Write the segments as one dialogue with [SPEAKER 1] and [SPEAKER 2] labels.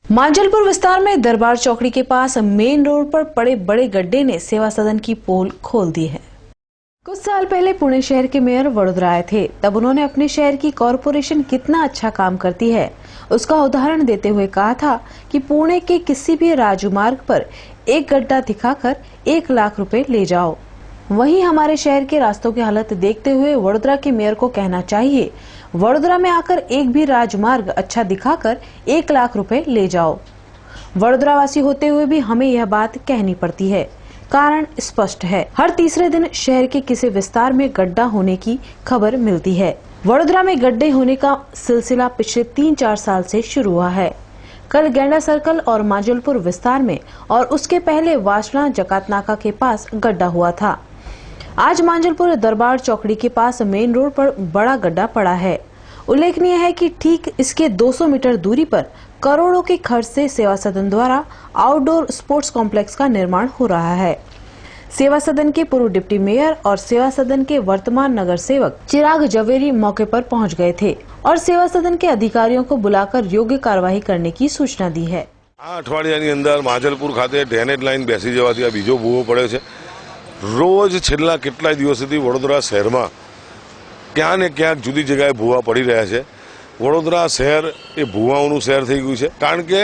[SPEAKER 1] मांजलपुर विस्तार में दरबार चौकड़ी के पास मेन रोड पर पड़े बड़े गड्ढे ने सेवा सदन की पोल खोल दी है। कुछ साल पहले पुणे शहर के मेयर वडोदरा आए थे। तब उन्होंने अपने शहर की कॉरपोरेशन कितना अच्छा काम करती है उसका उदाहरण देते हुए कहा था कि पुणे के किसी भी राजमार्ग पर एक गड्ढा दिखाकर 1 लाख रुपए ले जाओ। वहीं हमारे शहर के रास्तों की हालत देखते हुए वडोदरा के मेयर को कहना चाहिए, वडोदरा में आकर एक भी राजमार्ग अच्छा दिखाकर 1 लाख रुपए ले जाओ। वडोदरा वासी होते हुए भी हमें यह बात कहनी पड़ती है। कारण स्पष्ट है, हर तीसरे दिन शहर के किसी विस्तार में गड्ढा होने की खबर मिलती है। वडोदरा में गड्ढे होने का सिलसिला पिछले 3-4 साल से शुरू हुआ है। कल गेंडा सर्कल और मांजलपुर विस्तार में और उसके पहले वासना जकात नाका के पास गड्ढा हुआ था। आज मांजलपुर दरबार चौकड़ी के पास मेन रोड पर बड़ा गड्ढा पड़ा है। उल्लेखनीय है कि ठीक इसके 200 मीटर दूरी पर करोड़ों के खर्च से सेवा सदन द्वारा आउटडोर स्पोर्ट्स कॉम्प्लेक्स का निर्माण हो रहा है। सेवा सदन के पूर्व डिप्टी मेयर और सेवा सदन के वर्तमान नगर सेवक चिराग जवेरी मौके पर पहुंच गए थे और सेवा सदन के अधिकारियों को बुलाकर योग्य कार्यवाही करने की सूचना दी है।
[SPEAKER 2] आ अठवाडियानी अंदर मांजलपुर खाते ड्रेनेज लाइन बेसी जवाथी आ बीजो भूવો પડે છે। रोज छेल्ला કેટલાય દિવસથી વડોદરા શહેરમાં ક્યાં ને ક્યાંક જુદી જગ્યાએ ભૂવા પડી રહ્યા છે। વડોદરા શહેર એ ભૂવાઓનું શહેર થઈ ગયું છે, કારણ કે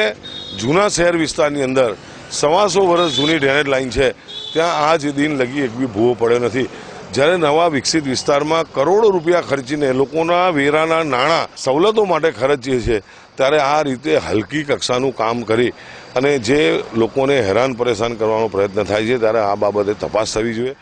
[SPEAKER 2] જૂના શહેર વિસ્તારની અંદર 125 વર્ષ જૂની ડ્રેનેજ લાઇન છે, ત્યાં આજ દિન લગી એક બી ભૂવો પડ્યો નથી। જ્યારે નવા વિકસિત વિસ્તારમાં કરોડો રૂપિયા ખર્ચીને લોકોના વેરાના નાણાં સવલતો માટે ખર્ચીએ છીએ, ત્યારે આ રીતે હલકી કક્ષાનું કામ કરી અને જે લોકોને હેરાન પરેશાન કરવાનો પ્રયત્ન થાય છે, ત્યારે આ બાબતે તપાસ થવી જોઈએ।